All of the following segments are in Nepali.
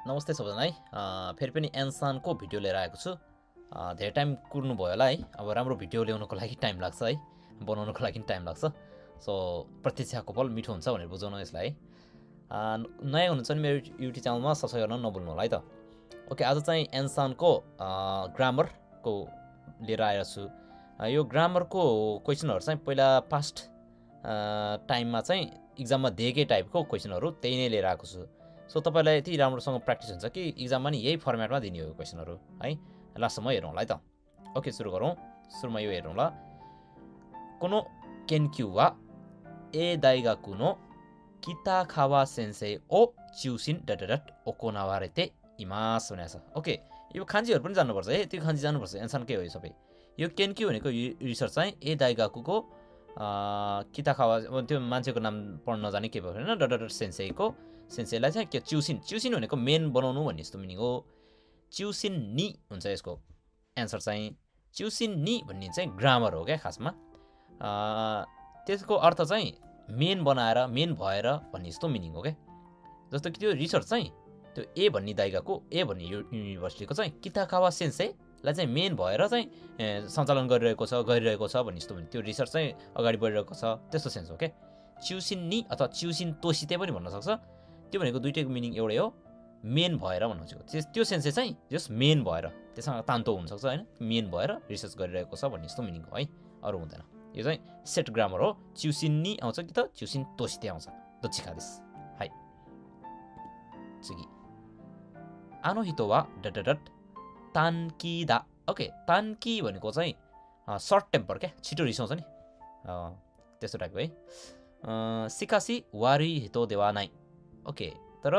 नमस्ते सबैजनालाई फेरि पनि एन्सानको भिडियो लिएर आएको छु धेरै टाइम कुर्नु भयो होला है अब राम्रो भिडियो ल्याउनको लागि टाइम लाग्छ है बनाउनको लागि टाइम लाग्छ सो प्रतीक्षाको फल मिठो हुन्छ भनेर बुझाउनु यसलाई है नयाँ हुनुहुन्छ भने मेरो युट्युब च्यानलमा सब्स्क्राइब गर्न नभुल्नु होला है त ओके आज चाहिँ एन्सानको ग्रामरको लिएर आएको छु यो ग्रामरको क्वेशनहरु चाहिँ पहिला पास्ट टाइममा चाहिँ एक्जाममा दिएकै टाइपको क्वेशनहरु त्यही नै लिएर आएको छु सो तपाईलाई यति राम्रोसँग प्र्याक्टिस हुन्छ कि एक्जाममा नि यही फर्मेटमा दिने हो क्वेशनहरु है लास्टसम्म हेरौँ होला है त ओके सुरु गरौँ सुरुमा यो हेरौँ ल कोनो केन्क्यु वा ए दाइगाकु नो किताखावा सेन्सेई ओ चुसिन डडडट ओकोनावारेते इमास भनेको छ ओके यो खान्जीहरु पनि जान्नुपर्छ है त्यो खान्जी जान्नुपर्छ एन्सन के हो यो सबै यो केन्क्यु भनेको रिसर्च चाहिँ ए दाइगाकुको किताखावा त्यो मान्छेको नाम पढ्न नजाने के भयो हैन डडडट सेन्सेईको सेन्सेईलाई चाहिँ के चुसिन चुसिन भनेको मेन बनाउनु भन्ने जस्तो मिनिङ हो चुसिन नि हुन्छ यसको एन्सर चाहिँ चुसिन नि भन्ने चाहिँ ग्रामर हो क्या खासमा त्यसको अर्थ चाहिँ मेन बनाएर मेन भएर भन्ने जस्तो मिनिङ हो क्या जस्तो कि त्यो रिसर्च चाहिँ त्यो ए भन्ने दाइगाको ए भन्ने युनिभर्सिटीको चाहिँ किताखावा सेन्सेईलाई चाहिँ मेन भएर चाहिँ सञ्चालन गरिरहेको छ भन्ने जस्तो त्यो रिसर्च चाहिँ अगाडि बढिरहेको छ त्यस्तो सेन्स हो क्या चुसिन नि अथवा चुसिन तोसिते पनि भन्न सक्छ त्यो भनेको दुईटैको मिनिङ एउटै हो मेन भएर भन्नु खोजेको त्यो सेन्स चाहिँ जस मेन भएर त्यससँग तान्तो हुनसक्छ होइन मेन भएर रिसर्च गरिरहेको छ भन्ने जस्तो मिनिङ हो है अरू हुँदैन यो चाहिँ सेट ग्रामर हो चुसिन नि आउँछ कि त चुसिन तोसिते आउँछ दोच्चिखादेश है आनो हितो वा डडडट तान्किदा ओके तान्की भनेको चाहिँ सर्ट टेम्पर क्या छिटो रिसाउँछ नि त्यस्तो टाइपको है सिकासी वारी हितो देवा नाइ ओके तर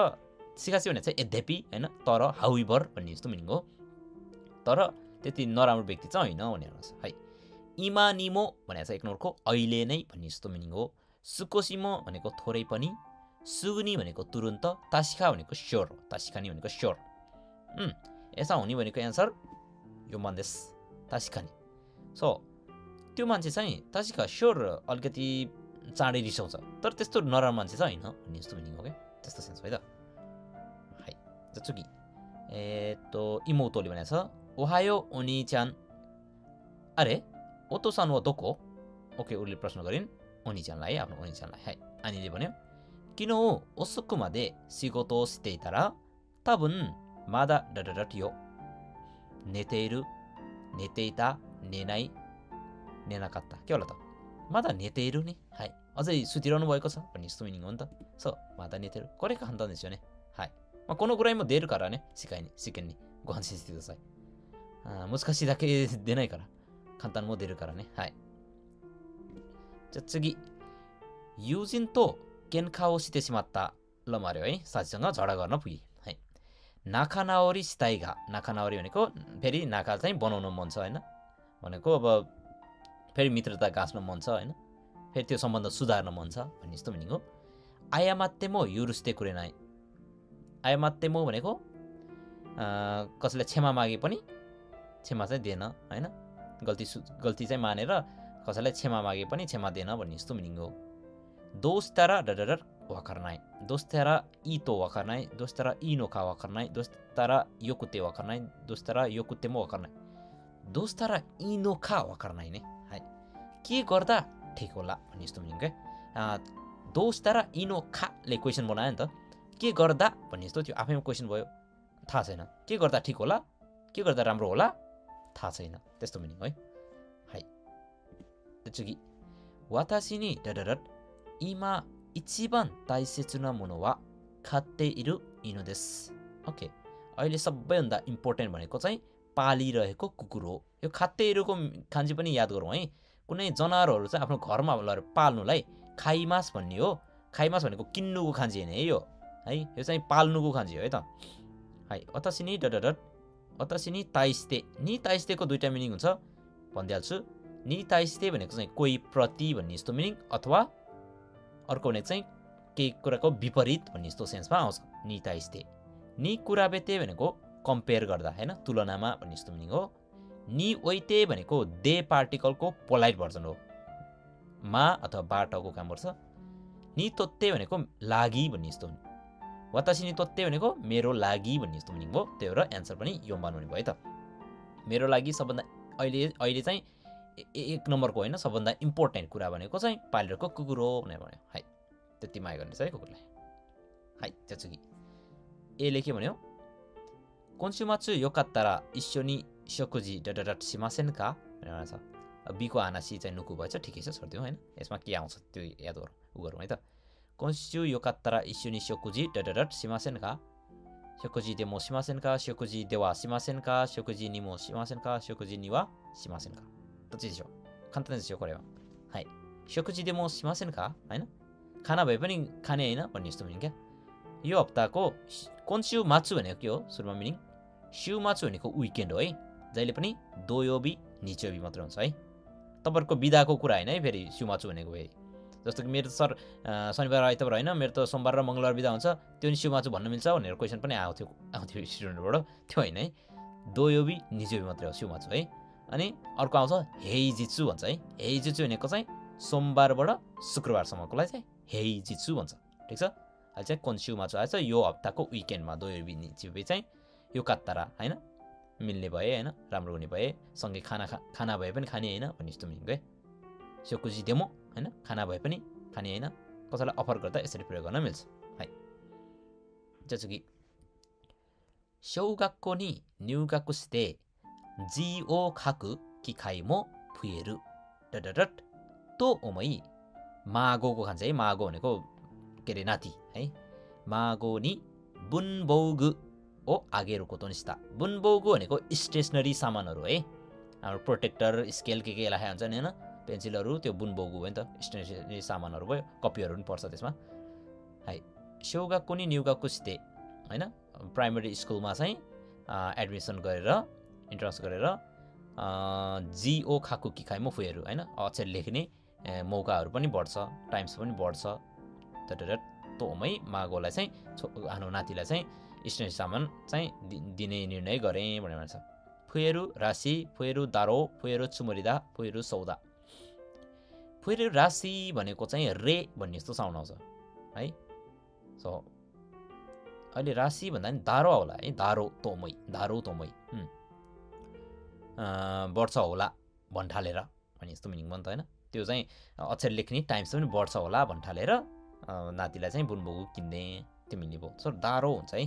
सिकासी भने चाहिँ यद्यपि हैन तर हाउएभर भन्ने जस्तो मिनिङ हो तर त्यति नराम्रो व्यक्ति चाहिँ होइन भनेर छ है इमानिमो भनेको चाहिँ एक नम्बरको अहिले नै भन्ने जस्तो मिनिङ हो सुकोसिमो भनेको थोरै पनि सुगुनी भनेको तुरुन्त तासिखा भनेको स्योर हो तासिखानी भनेको स्योर यसो हुने भनेको एन्सर यो मन्देश तासिखानी सो त्यो मान्छे चाहिँ तासिखा स्योर अलिकति चाँडै रिसाउँछ तर त्यस्तो नराम्रो मान्छे चाहिँ होइन भन्ने जस्तो मिनिङ हो क्या त्यस्तो सेन्स हो है त है जत्सुकी इमोतोले भनेको छ ओहायो ओनिचान अरे ओतोसान वा दोको ओके उसले प्रश्न गरिन् ओनिचानलाई आफ्नो ओनिचानलाई है आनीले भन्यो किन हो ओसुक्कु मादे शिगोतो शिते इतारा ताबुन मादा डडडट यो नेतेइरु नेतेइता नेनाइ नेनाकात्ता के होला त मादा नेतेइरु नि हाई अझै सुतिरहनु भएको छ भन्ने जस्तो मिनिङ हो नि त सो मादा नेतेइरु कोरेका हन्त देश ने हाई म कोनो कुराइमा देर करा ने सिकाइने गोहान्सी स्थित छ मुस्का सीधा के देनै करा खान्तान मो देर करा ने हाई जत्सुगी युजिन तो केन्खाओ सितेसिमात्ता ल मार्यो है साथीसँग झगडा गर्न पुगे है नाखानाओरी सिताइगा नाखानाओरी भनेको फेरि नाखा चाहिँ बनाउन मन छ हैन भनेको अब फेरि मित्रता गाँच्न मन छ हैन फेरि त्यो सम्बन्ध सुधार्न मन छ भन्ने जस्तो मिनिङ हो आयामात्तेमो युरुस्ते कुरेनाइ आयामात्तेमो भनेको कसैले क्षमा मागे पनि क्षमा चाहिँ दिएन हैन गल्ती चाहिँ मानेर कसैलाई क्षमा मागे पनि क्षमा दिएन भन्ने जस्तो मिनिङ हो दोस्तारा डडडर वाकर्नाइ दोस्तारा इतो वाकर्नाइ दोस्तारा इनोका वाकर्नाइ दोस्तारा योकुते वाकर्नाइ दोस्तारा योकुतेमो वाकर्नाइ दोस्तारा इनोका वाकर्नाइ ने है के गर्दा ठिक होला भन्ने जस्तो मिनिङ क्या दोस्तारा इनोखाले क्वेसन बनायो नि त के गर्दा भन्ने जस्तो त्यो आफैमा क्वेसन भयो थाहा छैन के गर्दा ठिक होला के गर्दा राम्रो होला थाहा छैन त्यस्तो मिनिङ है है त्यसपछि वातासी नि डडडट इमा इचिबान ताइसेचु ना मोनो वा खाते इरु इनो देस ओके अहिले सबैभन्दा इम्पोर्टेन्ट भनेको चाहिँ पालिरहेको कुकुर हो यो खाते इरुको खान्जी पनि याद गरौँ है कुनै जनावरहरू चाहिँ आफ्नो घरमा पाल्नुलाई खाइमास भन्ने हो खाइमास भनेको किन्नुको खान्जी हैन है यो चाहिँ पाल्नुको खान्जी हो है त है अतासी नि डडडट अतासी नि ताइस्तेको दुईटा मिनिङ हुन्छ भनिदिहाल्छु नि ताइस्ते भनेको चाहिँ कोही प्रति भन्ने जस्तो मिनिङ अथवा अर्को भने चाहिँ केही कुराको विपरीत भन्ने जस्तो सेन्समा आउँछ नि ताइस्ते नि कुराबेते भनेको कम्पेयर गर्दा हैन तुलनामा भन्ने जस्तो मिनिङ हो नि ओइते भनेको दे पार्टिकलको पोलाइट भर्जन हो मा अथवा बाटको काम गर्छ नि तोत्ते भनेको लागि भन्ने जस्तो वातासी नि तोत्ते भनेको मेरो लागि भन्ने जस्तो मिनिङ भयो त्यही भएर एन्सर पनि योम्बान हुने भयो त मेरो लागि सबभन्दा अहिले चाहिँ एक नम्बरको होइन सबभन्दा इम्पोर्टेन्ट कुरा भनेको चाहिँ पालेरको कुकुर हो भनेर भन्यो है त्यति माया गर्ने चाहिँ कुकुरलाई है त्यसपछि एले के भन्यो कोन्सुमात्सु योकात्तारा इस्योनी शोकुजी डडडट सिमासेन का भनेर भन्छ बीको आनासी चाहिँ नुकु भएछ ठिकै छ छोडिदिउँ होइन यसमा के आउँछ त्यो याद गरौँ उ गरौँ है त कोन्सु योकात्तारा इस्योनी शोकुजी डडडट सिमासेन का शोकुजी देमो सिमासेन का शोकुजी देवा सिमासेन का शोकुजी निमो सिमासेन का शोकुजी निवा सिमासेन का どっちでしょう簡単ですよこれははい食事でもしませんかहोइन खाना भए पनि खाने होइन भन्ने जस्तो मिनिङ क्या यो हप्ताको कोन्स्यु माछु भनेको के हो सुरुमा मिनिङ स्यु माछु भनेको विकेन्ड हो है जहिले पनि दोयोबी निचोबी मात्र हुन्छ है तपाईँहरूको बिदाको कुरा होइन है फेरि स्यु माछु भनेको भए जस्तो कि मेरो सर शनिबार आइतबार होइन मेरो त सोमबार र मङ्गलबार बिदा हुन्छ त्यो नि स्यु माछु भन्न मिल्छ भनेर क्वेसन पनि आउँथ्यो स्टुडेन्टबाट त्यो होइन है दोयोबी निचोबी मात्रै हो स्यु माछु है अनि अर्को आउँछ हेइजित्सु भन्छ है हेइजित्सु भनेको चाहिँ सोमबारबाट शुक्रबारसम्मकोलाई चाहिँ हेइजित्सु भन्छ ठिक छ अहिले चाहिँ कोन्स्यु माछु आएछ यो हप्ताको विकेन्डमा दोयोबी निचोबी चाहिँ यो कात्तारा होइन मिल्ने भए होइन राम्रो हुने भए सँगै खाना भए पनि खाने होइन भन्ने जस्तो मिनिङ है स्योकुजी डेमो होइन खाना भए पनि खाने होइन कसैलाई अफर गर्दा यसरी प्रयोग गर्न मिल्छ है जस्तो कि शौगाक्को नि न्युगाक्को सिते जिओ खाकु किखाइ मो फुएरु डडडट तो ओमै मागोको खान्छ है मागो भनेको के अरे नाति है मागो नि बुनबौगु ओ आगेरुको तोनिस्ता बुनबौगु भनेको स्टेसनरी सामानहरू है हाम्रो प्रोटेक्टर स्केल के राखेको हुन्छ नि होइन पेन्सिलहरू त्यो बुनबौगु भयो नि त स्टेसनरी सामानहरू भयो कपीहरू पनि पर्छ त्यसमा है शौगाक्को नि न्युगाक्को सिते होइन प्राइमेरी स्कुलमा चाहिँ एडमिसन गरेर इन्ट्रान्स गरेर जिओ खाकु किखाइमो फुएहरू होइन अक्षर लेख्ने मौकाहरू पनि बढ्छ टाइम्स पनि बढ्छ तोमै मागोलाई चाहिँ आफ्नो नातिलाई चाहिँ स्टेसनरी सामान चाहिँ दिने निर्णय गरेँ भनेर भन्छ फुएरू राशि फुएरू दारो फुएरू चुमरिदा फुएरू सौदा फुएरू राशि भनेको चाहिँ रे भन्ने जस्तो साउन्ड आउँछ है सो अहिले राशि भन्दा नि दारो होला है दारो तोमै बढ्छ होला भन्ठालेर भन्ने जस्तो मिनिङ भयो नि त होइन त्यो चाहिँ अक्षर लेख्ने टाइम्स पनि बढ्छ होला भन्ठालेर नातिलाई चाहिँ बुनबोगु किन्ने त्यो मिल्ने भयो सो दारो हुन्छ है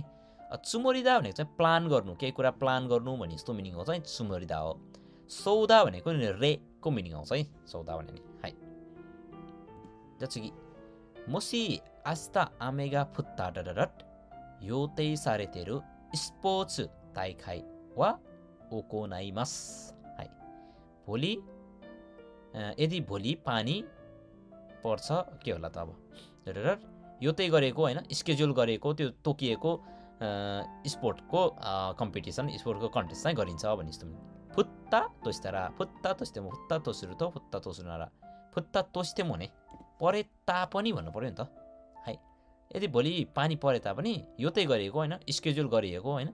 चुमरिदा भनेको चाहिँ प्लान गर्नु केही कुरा प्लान गर्नु भन्ने जस्तो मिनिङ हो चाहिँ चुमरिदा हो सौदा भनेको रेको मिनिङ आउँछ है सौदा भने है जस्तो कि मोसी आस्ता आमेगा फुत्ता डडडट यो तै सारेतेरु स्पोर्ट्स ताइखाइ वा ओकोनाइमास है भोलि यदि भोलि पानी पर्छ के होला त अब योतै गरेको होइन स्केड्युल गरेको त्यो तोकिएको स्पोर्टको कम्पिटिसन स्पोर्टको कन्टेस्ट चाहिँ गरिन्छ भन्ने जस्तो फुत्ता तोस्तारा फुत्ता तोस्तेमो फुत्ता तोसुरु त फुत्ता तोसुनारा फुत्ता तोस्तेमो भने परे तापनि भन्नु पर्यो नि त है यदि भोलि पानी परे तापनि योतै गरेको होइन स्केड्युल गरिएको होइन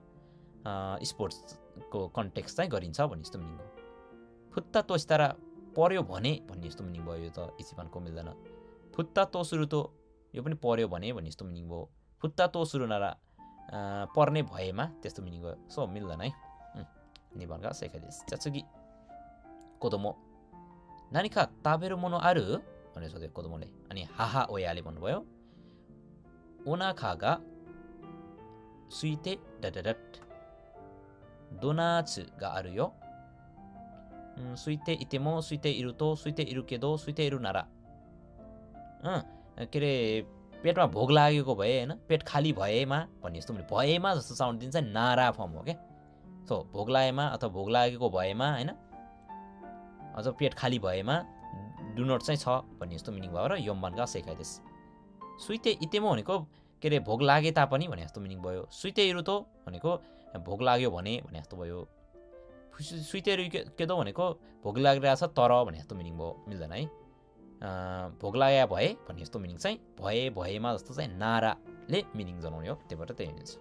स्पोर्ट्सको कन्टेक्स्ट चाहिँ गरिन्छ भन्ने जस्तो मिनिङ हो फुत्ता तोस्तारा पर्यो भने भन्ने जस्तो मिनिङ भयो यो त इचिपानको मिल्दैन फुत्ता तोसुरु त यो पनि पर्यो भने भन्ने जस्तो मिनिङ भयो फुत्ता तोसुरु नारा पर्ने भएमा त्यस्तो मिनिङ भयो सो मिल्दैन है निबन्धका सेकाइदिस जत्सुकी कोदोमो नानीका ताबेरो मोनो आरु भनेर सोध्यो कोदोमोले अनि हाहा ओयाले भन्नुभयो ओनाखागा सुइते डडडट दोनाचुगा आरु यो सुइते इतेमो सुइते इरुतो सुइते इरुकेदो सुइते इरु नारा के अरे पेटमा भोग लागेको भए होइन पेट खाली भएमा भन्ने जस्तो भएमा जस्तो साउन्ड दिन्छ नारा फर्म हो क्या सो भोग लागेमा अथवा भोग लागेको भएमा होइन अझ पेट खाली भएमा डुनट चाहिँ छ भन्ने जस्तो मिनिङ भयो र योम्बनका सेकाइदेस सुइते इतेमो भनेको के अरे भोग लागे तापनि भने जस्तो मिनिङ भयो सुइते इरुतो भनेको भोग लाग्यो भने जस्तो भयो सुइते इरुकेदो भनेको भोग लागिरहेछ तर भने जस्तो मिनिङ भयो मिल्दैन है भोग लागेका भए भन्ने जस्तो मिनिङ चाहिँ भएमा जस्तो चाहिँ नाराले मिनिङ जनाउने हो त्यहीबाट त्यही मिल्छ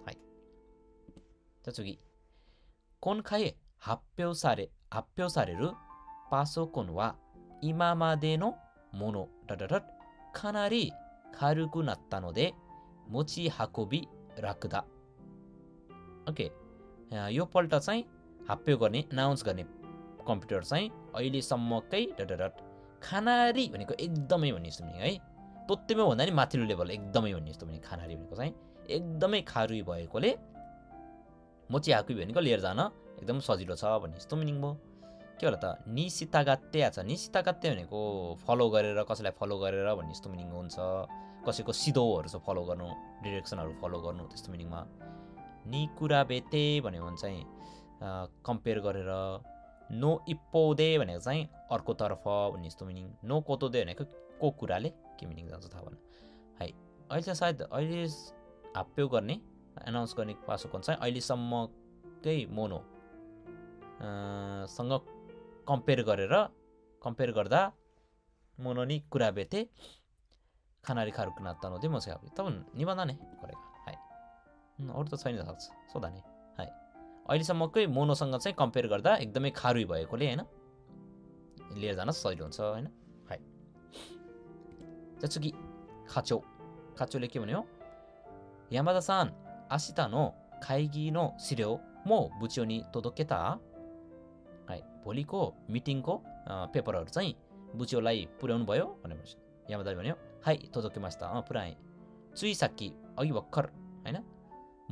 है त्यसपछि कोन खाए हाप्यो सारेरु पासो कोन वा इमामादेनो मोनो डडडट खानारी खारुकु नात्ता नोदे मोची हाकोबी राख्दा ओके यो पल्ट चाहिँ हाप्यो गर्ने अनाउन्स गर्ने कम्प्युटर चाहिँ अहिलेसम्मकै डट खानारी भनेको एकदमै भन्ने जस्तो मिनिङ है तोत्तेमै भन्दा नि माथिल्लो लेभल एकदमै भन्ने जस्तो मिनिङ खानारी भनेको चाहिँ एकदमै खारुई भएकोले मोची हाकुबी भनेको लिएर जान एकदम सजिलो छ भन्ने जस्तो मिनिङ भयो के होला त निसितागात्ते छ निसितागात्ते भनेको फलो गरेर कसैलाई फलो गरेर भन्ने जस्तो मिनिङ हुन्छ कसैको सिधोहरू छ फलो गर्नु डिरेक्सनहरू फलो गर्नु त्यस्तो मिनिङमा नि कुरा बेते भनेको चाहिँ कम्पेयर गरेर नो इप्पोदे भनेको चाहिँ अर्कोतर्फ भन्ने जस्तो मिनिङ नो कोतोदे भनेको को कुराले के मिनिङ जान्छ थाहा भएन है अहिले चाहिँ सायद अहिले हाप्यो गर्ने एनाउन्स गर्ने पासोकन चाहिँ अहिलेसम्मकै मोनो सँग कम्पेयर गर्दा मोनो नि कुरा बेते खानारी खारुक नात्ता नहुँदै मसँग अब त निबन्ध नै गरेको है अरू त छैन सक्छ सोधा नि है अहिलेसम्मकै मोनोसँग चाहिँ कम्पेयर गर्दा एकदमै खारुई भएकोले हैन लिएर जान सजिलो हुन्छ हैन है जसो कि खाचोले के भन्यो यामादा-सान आशिता नो खाइगी नो सिर्यो मो बुच्यो नि तोदोकेता है भोलिको मिटिङको पेपरहरू चाहिँ बुच्योलाई पुर्याउनु भयो भनेपछि यामादाले भन्यो हाई तोदोकेमास्ता पुराएँ चुई साक्की अघि भर्खर हैन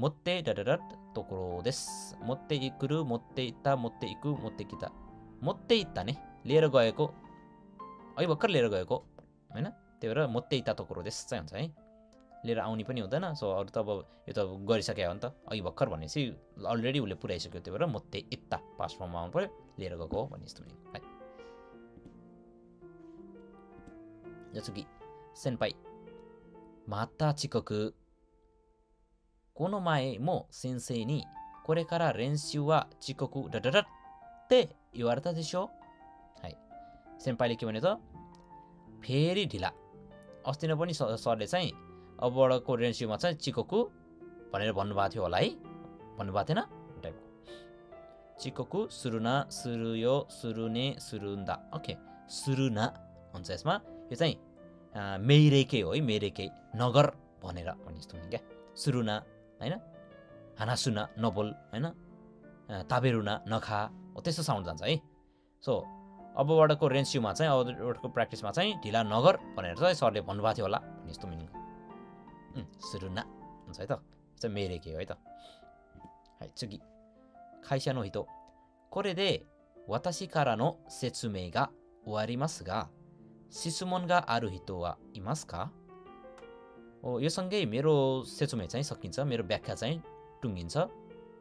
मोत्ते डडडट तोक्रो देश मोत्ते इकुरु मोत्ते इत्ता मोत्ते इकु मोत्ते किता मोत्ते इत्ता ने लिएर गएको अघि भर्खर लिएर गएको हैन त्यही भएर मोत्ते इत्ता तोक्रो देश चाहिँ हुन्छ है लिएर आउने पनि हुँदैन सो अरू त अब यो त गरिसक्यो हो नि त अघि भर्खर भनेपछि अलरेडी उसले पुर्याइसक्यो त्यही भएर मोत्ते इत्ता पास्ट फर्ममा आउनु पर्यो लिएर गएको हो भन्ने जस्तो है जस्तो कि सेन्पाई माता चिकोकु कोनोमाए मो सेन्सेई नि कोरेकारा रेन्स्यु वा चिकोकु डडडट्टे युवार्ता देशो है सेन्पाईले के भन्यो त फेरि ढिला अस्ति नै पनि सरले चाहिँ अबको रेन्स्युमा चाहिँ चिकोकु भनेर भन्नुभएको थियो होला है भन्नुभएको थिएन टाइपको चिकोकु सुरुना सुरुयो सुरुने सुरुन्दा ओके सुरुना हुन्छ यसमा यो चाहिँ मेरेके हो है मेरेके नगर भनेर भन्ने जस्तो क्या सुरुना हैन हानासुना नबोल हैन ताबेरुना नखा हो त्यस्तो साउन्ड जान्छ है सो अबबाटको रेन्स्युमा चाहिँ अबबाटको प्र्याक्टिसमा चाहिँ ढिला नगर भनेर चाहिँ सरले भन्नुभएको थियो होला भन्ने जस्तो मिनिङ सुरुना हुन्छ है त चाहिँ मेरेके हो है त है चुगी खाइसा नो हितो कोरेदे वातासी कारा नो सेत्सुमे गा ओवारिमासु गा शिशुमन गा आरु हितो वा इमासु का यो सँगै मेरो सेचुमे चाहिँ सकिन्छ मेरो व्याख्या चाहिँ टुङ्गिन्छ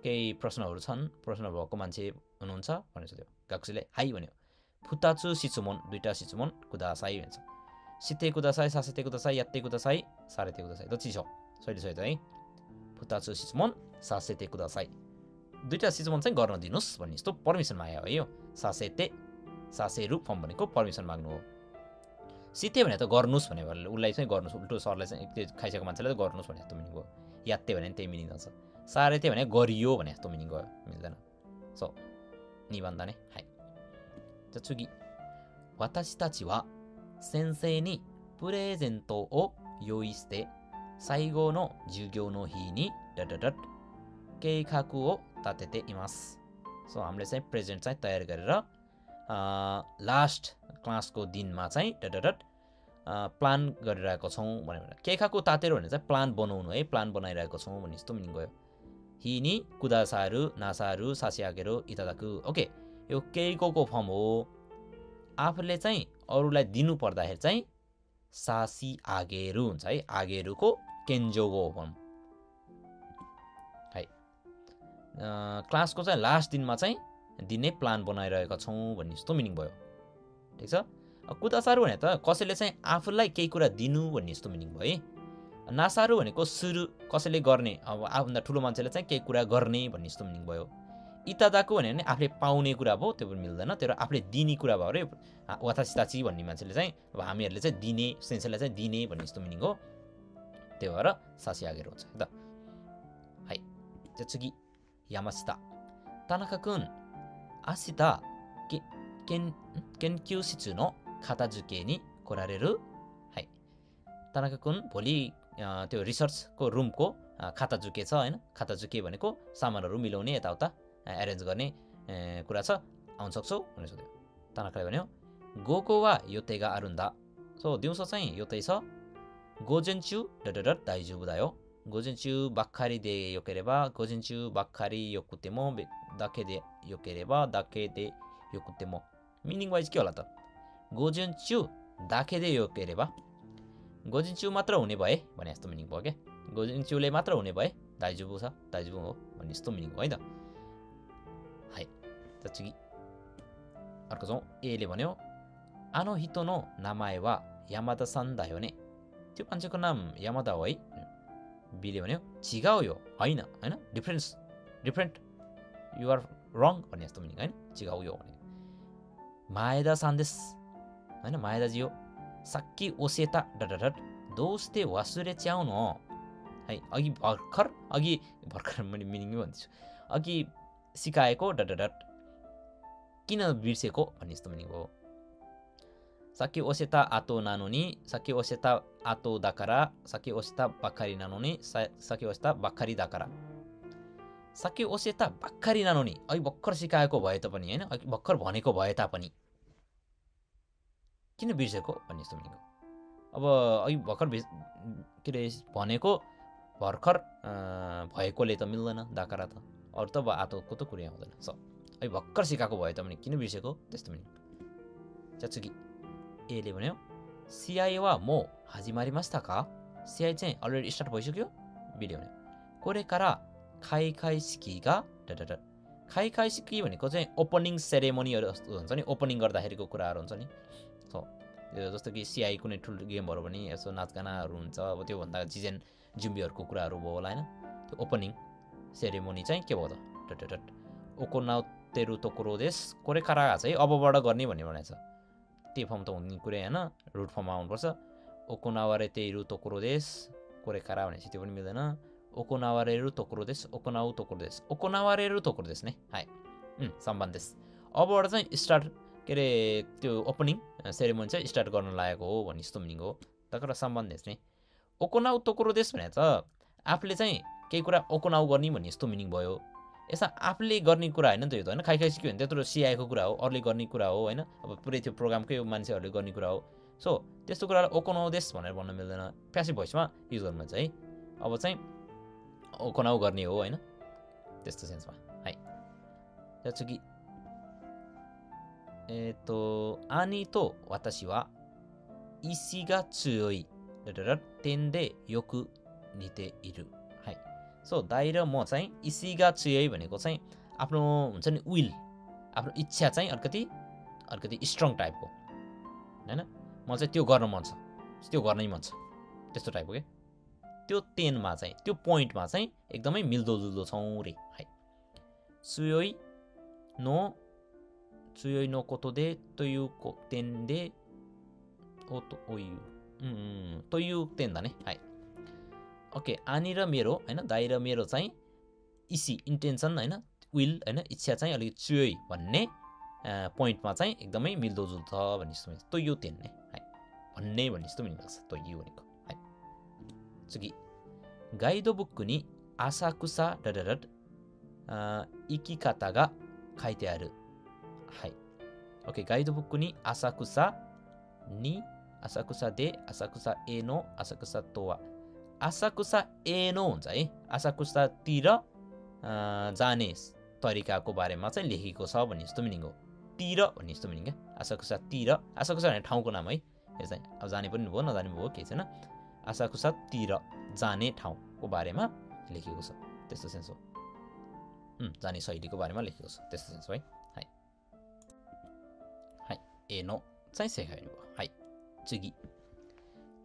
केही प्रश्नहरू छन् प्रश्न भएको मान्छे हुनुहुन्छ भनेर सोध्यो गाकुसीले हाई भन्यो फुताचु शिचुमन दुईटा शिचुमन कुदासाई भन्छ सिते कुदासाई सासेते कुदासाई यात्ते कुदासाई सारेते कुदासाई दछि छ सही सही है फुताचु शिचुमन सासेते कुदासाई दुईटा शिचुमन चाहिँ गर्न दिनुस् भन्ने जस्तो पर्मिसन माग्यो है यो सासेते सासेरु फर्म भनेको पर्मिसन माग्नु हो सिते भने त गर्नुस् भने उसलाई चाहिँ गर्नुस् उल्टो सरलाई चाहिँ त्यो खाइसकेको मान्छेलाई त गर्नुस् भने जस्तो मिनिङ भयो यात्ते भने त्यही मिनिङ जान्छ सारेते भने गरियो भने जस्तो मिनिङ गयो मिल्दैन सो निबन्ध नै हाई जसुगी वातासी ताची वा सेन्सेई नि प्रेजेन्टो ओ योइस्ते साइगो नो जुग्यो नो हि नि डडडट केइखाकु ओ तातेते इमास सो हामीले चाहिँ प्रेजेन्ट चाहिँ तयार गरेर लास्ट क्लासको दिनमा चाहिँ डडडट प्लान गरिरहेको छौँ भनेर केइखाकु तातेर भने चाहिँ प्लान बनाउनु है प्लान बनाइरहेको छौँ भन्ने जस्तो मिनिङ गयो हि नि कुदासारु नासारु सासियागेरो इतादाकु ओके यो केइको फर्म हो आफूले चाहिँ अरूलाई दिनु पर्दाखेरि चाहिँ सासी आगेरु हुन्छ है आगेरुको केन्जोगो फर्म है क्लासको चाहिँ लास्ट दिनमा चाहिँ दिने प्लान बनाइरहेका छौँ भन्ने जस्तो मिनिङ भयो ठिक छ कुदासारु भने त कसैले चाहिँ आफूलाई केही कुरा दिनु भन्ने जस्तो मिनिङ भयो है नासारु भनेको सुरु कसैले गर्ने अब आफूभन्दा ठुलो मान्छेले चाहिँ केही कुरा गर्ने भन्ने जस्तो मिनिङ भयो इतादाको भने आफूले पाउने कुरा भयो त्यो पनि मिल्दैन त्यो आफूले दिने कुरा भयो अरे वातासिताची भन्ने मान्छेले चाहिँ अब हामीहरूले चाहिँ दिने सेन्सेलाई चाहिँ दिने भन्ने जस्तो मिनिङ हो त्यो भएर सासी आगेर हुन्छ है त है जत्सुगी यामासिता तानाका-kun आशिता केन्क्यू शिचु नो खाताजुके नि कोरारेरु है तानाका-kun भोलि त्यो रिसर्चको रुमको खाता चाहिँ के छ होइन खाता चाहिँ के भनेको सामानहरू मिलाउने यताउता एरेन्ज गर्ने कुरा छ आउन सक्छौ भनेर सोध्यो तानाकाले भन्यो गोको वा योतेगा आरुन्दा सो दिउँसो चाहिँ योतै छ गोजेन्चु डडडट दाइजुबु दा यो गोजेन्चु बाक्खारी दे योकेरेबा गोजेन्चु बाक्खारी योकुतेमो दाके दे योकेरेबा दाके दे योकुतेमो मिनिङ वाइज के होला त गोजेन्चु दाके दे योकेरेबा गोजिन्चु मात्र हुने भए भने जस्तो मिनिङ भयो क्या गोजिन्चुले मात्र हुने भए दाइजुबु छ दाइजुबु हो भन्ने जस्तो मिनिङ भयो है त हाई तत्सुगी अर्को जाउँ एले भन्यो आनो हितोनो नामाए वा यामादा सान दा यो ने त्यो मान्छेको नाम यामादा हो है बीले भन्यो चिगाओ यो होइन हैन डिफरेन्ट यु आर रङ भन्ने जस्तो मिनिङ हैन चिगाओ यो भने माएदा सान्देस हैन माएदाजी हो साक्की ओसेता डडडट दोस्ते वासुरे च्याउनु हो है अघि भर्खर मैले मिनिङै भन्दैछु अघि सिकाएको डडडट किन बिर्सेको भन्ने जस्तो मिनिङ हो साक्की ओसेता आतो नानोनी साक्की ओसेता आतो दाकारा साक्की ओसेता बाक्खारी नानोनी साक्की ओसेता बाक्खारी दाकारा साक्की ओसेता बाक्खारी नानोनी अघि भर्खर सिकाएको भए तापनि हैन अघि भर्खर भनेको भए तापनि किन बिर्सेको भन्ने जस्तो मिनिङ हो अब अघि भर्खर के अरे भनेको भर्खर भएकोले त मिल्दैन दाकारा त अरू त आतोको त कुरै आउँदैन स अघि भर्खर सिकाएको भए तापनि किन बिर्सेको त्यस्तो मिनिङ चाचुकी एले भन्यो सिआई वा मो हाजिमारी मास्ता का सिआई चाहिँ अलरेडी स्टार्ट भइसक्यो बिले भन्यो कोरेकारा खाइ खाइ सिकीगा डडड खाइ खाइ सिकी भनेको चाहिँ ओपनिङ सेरेमोनीहरू जस्तो हुन्छ नि ओपनिङ गर्दाखेरिको कुराहरू हुन्छ नि सो जस्तो कि सिआई कुनै ठुलो गेमहरू पनि यसो नाचगानाहरू हुन्छ अब त्योभन्दा जिजेन जुम्बीहरूको कुराहरू भयो होला होइन त्यो ओपनिङ सेरेमोनी चाहिँ के भयो त डडड ओकोनाउ तेरु तोकोरो देश कोरेकारा चाहिँ अबबाट गर्ने भन्ने भनेको छ त्यो फर्म त हुने कुरै होइन रुट फर्ममा आउनुपर्छ ओकोनावारे तेरु तोकोरो देश कोरेकारा भनेपछि त्यो पनि मिल्दैन ओकोनावारेरु तोकोरो देश ओकोनाउ तोकोरो देश ओकोनावारेरु तोकोरो देश नै हाई सम्बन्ध देश अबबाट चाहिँ स्टार्ट के अरे त्यो ओपनिङ सेरेमोनी चाहिँ स्टार्ट गर्न लागेको हो भन्ने जस्तो मिनिङ हो तर सम्बन्ध देश नै ओकोनाउ तोकोरो देश भने त आफूले चाहिँ केही कुरा ओकोनाउ गर्ने भन्ने जस्तो मिनिङ भयो यसमा आफूले गर्ने कुरा होइन नि त यो त होइन खाइ खाइ सिक्यो भने त्यत्रो सिआएको कुरा हो अरूले गर्ने कुरा हो होइन अब पुरै त्यो प्रोग्रामकै मान्छेहरूले गर्ने कुरा हो सो त्यस्तो कुरालाई ओकोनाउ देश भनेर भन्न मिल्दैन प्यासिभ भोइसमा युज गर्नु चाहिँ अब चाहिँ ओकोनाउ गर्ने हो होइन त्यस्तो सेन्समा है त्याचुकी आनी तो वातासी वा इसी गा त्सुयोई तेन्दे योकु निते इरु है सो दाइ र म चाहिँ इसी गा त्सुयोई भनेको चाहिँ आफ्नो हुन्छ नि विल आफ्नो इच्छा चाहिँ अलिकति स्ट्रङ टाइपको हैन म चाहिँ त्यो गर्न मन छ त्यो गर्नै मन छ त्यस्तो टाइपको के त्यो तेनमा चाहिँ त्यो पोइन्टमा चाहिँ एकदमै मिल्दोजुल्दो छौँ रे है सुयोई नो कोतो दे तोयु को तेन दे ओतो ओयु तोयु तेन दा ने है ओके आनी र मेरो हैन दाइ र मेरो चाहिँ इसी इन्टेन्सन हैन विल हैन इच्छा चाहिँ अलिक चुयोई भन्ने पोइन्टमा चाहिँ एकदमै मिल्दोजुल्दो छ भन्ने जस्तो तोयु तेन ने है भन्ने जस्तो मिल्छ तोयु भनेको है चुकी गाइडो बुक नि आसाकुसा डडडड इकिकाता गा खाइते आरु हाई ओके गाइडो बुक नि आसाकुसा दे आसाकुसा एनो आसाकुसा तोवा आसाकुसा एनो हुन्छ है आसाकुसा तिर जाने तरिकाको बारेमा चाहिँ लेखेको छ भन्ने जस्तो मिनिङ हो तिर भन्ने जस्तो मिनिङ क्या आसाकुसा भने ठाउँको नाम है यो चाहिँ अब जाने पनि भयो नजाने भयो केही छैन आसाकुसा तिर जाने ठाउँको बारेमा लेखेको छ त्यस्तो सेन्स हो जाने शैलीको बारेमा लेखेको छ त्यस्तो सेन्स हो है एनो चाहिँ सेखाइनु भयो है चुगी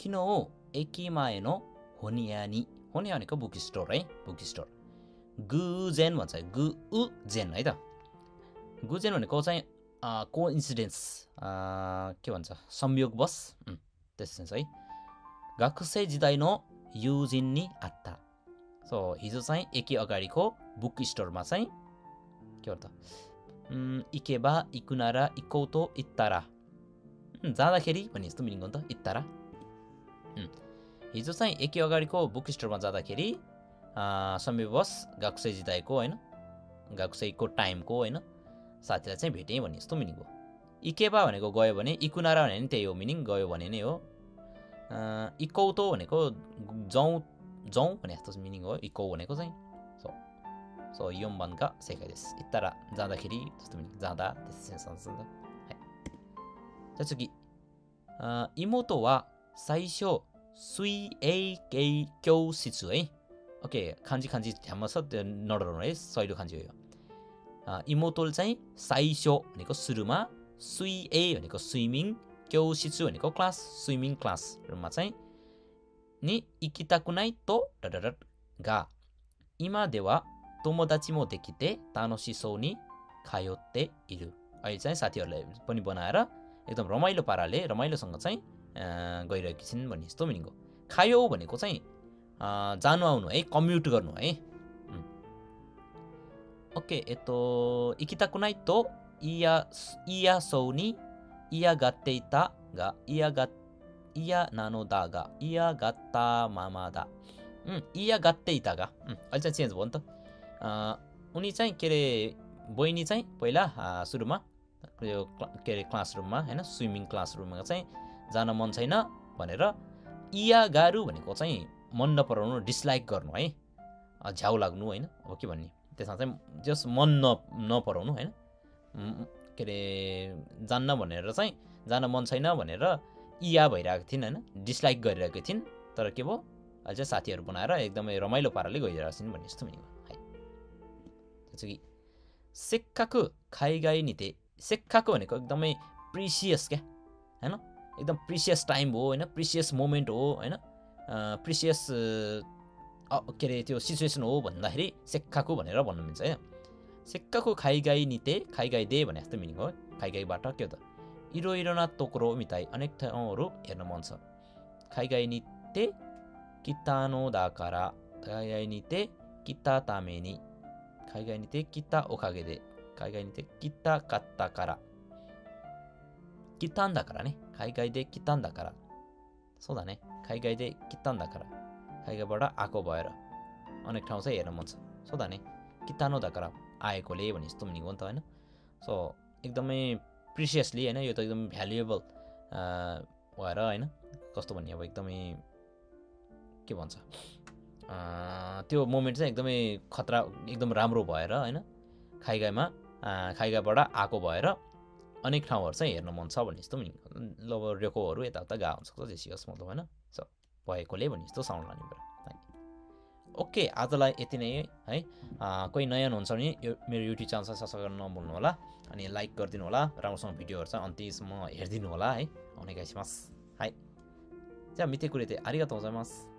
किन हो एकिमाए नो होनियानी भनेको बुक स्टोर है बुक स्टोर गुजेन भन्छ गुजेन है त गुजेन भनेको चाहिँ कोइन्सिडेन्स के भन्छ संयोगवश त्यस्तो सेन्स है गाकुसै जिदाइ नो युजिन नि आत्ता सो हिजो चाहिँ एकी अगाडिको बुक स्टोरमा चाहिँ के भन्छ इकेबा इकुनारा इकौतो इत्तारा जाँदाखेरि भन्ने जस्तो मिनिङ हो नि त इत्तारा हिजो चाहिँ एकै अगाडिको बुक स्टोरमा जाँदाखेरि संविवश गाकुसैजिदाईको होइन गाकुसैको टाइमको होइन साथीलाई चाहिँ भेटेँ भन्ने जस्तो मिनिङ हो इकेबा भनेको गयो भने इकुनारा भने नि त्यही हो मिनिङ गयो भने नै हो इकौतो भनेको जाउँ जाउँ भने जस्तो मिनिङ हो इकौ भनेको चाहिँ सो योमबनका सेकाइ देस इत्तारा जाँदाखेरि जस्तो मिनिङ जाँदा त्यसै जस्तो कि इमोतो वा साइशो सुई ए केही क्यौ सिचु है ओके खान्जी ध्यानमा छ त्यो नडराउनु है सहिलो खान्जी हो यो इमोतोल चाहिँ साइशो भनेको सुरुमा सुई ए भनेको स्विमिङ क्यौ सिचु भनेको क्लास स्विमिङ क्लासमा चाहिँ नि इकिताकुनाइ तो डडडट गा इमा देवा तोमोदाची मो देखिते तानोसिसो नि खायोते इरु अहिले चाहिँ साथीहरूलाई पनि बनाएर एकदम रमाइलो पाराले रमाइलोसँग चाहिँ गइरहेकी छिन् भन्ने जस्तो मिनिङ हो खायो भनेको चाहिँ जानु आउनु है कम्युट गर्नु है ओके यतो इकिताकुनाइ तो इया सौनी इया गात्तेइता गा इया नानोदा गा इया गात्ता मामादा इया गात्तेइता गा अहिले चाहिँ चेन्ज भयो नि त उनी चाहिँ के अरे बहिनी चाहिँ पहिला सुरुमा यो के अरे क्लासरुममा होइन स्विमिङ क्लासरुममा चाहिँ जान मन छैन भनेर इया गारु भनेको चाहिँ मन नपराउनु डिसलाइक गर्नु है झ्याउ लाग्नु होइन अब के भन्ने त्यसमा चाहिँ जस मन नपराउनु होइन के अरे जान्न भनेर चाहिँ जान मन छैन भनेर इया भइरहेको थिइन् होइन डिसलाइक गरिरहेको थिइन् तर के भयो अहिले चाहिँ साथीहरू बनाएर एकदमै रमाइलो पाराले गइरहेको छिन् भन्ने जस्तो मिनिङ है जस्तो कि सेक्काकु खाइगाई निते सेक्काकु भनेको एकदमै प्रिसियस क्या होइन एकदम प्रिसियस टाइम हो होइन प्रिसियस मोमेन्ट हो होइन प्रिसियस के अरे त्यो सिचुएसन हो भन्दाखेरि सेक्काकु भनेर भन्नु मिल्छ होइन सेक्काकु खाइगाई निते खाइगाई दे भने जस्तो मिनिङ हो खाइगाईबाट के हो त इरोना तोक्रो मिताई अनेक ठाउँहरू हेर्न मन छ खाइगाई निते कितानो दाकारा खाइगाई निते किता तामेनी खाइगाई निते किता ओखागे दे खाइगाई निते किता कात्ताकारा कितान दाकारा ने खाइगाई दे कितान दाकारा सो दा ने खाइगाई दे कितान दाकारा खाइगाईबाट आएको भएर अनेक ठाउँ चाहिँ हेर्न मन छ सो दा ने कितानो दाकारा आएकोले भने जस्तो मिनिङ हो नि त होइन सो एकदमै प्रिसियसली होइन यो त एकदम भ्यालुएबल भएर होइन कस्तो भन्ने अब एकदमै के भन्छ त्यो मोमेन्ट चाहिँ एकदमै खतरा एकदम राम्रो भएर होइन खाइगाईबाट आएको भएर अनेक ठाउँहरू चाहिँ हेर्न मन छ भन्ने जस्तो मिनिङ ल रेकोहरू यताउता गा हुन्छ जेसियोस् मतलब होइन सो भएकोले भन्ने जस्तो साउन्ड लाने भयो है ओके आजलाई यति नै है कोही नयाँ हुनुहुन्छ भने यो मेरो युट्युब च्यानल चाहिँ सब्सक्राइब गर्न नभुल्नु होला अनि लाइक गरिदिनु होला राम्रोसँग भिडियोहरू चाहिँ अन्त्यसम्म हेरिदिनु होला है आउने गाइसमास है じゃあ見てくれてありがとうございます。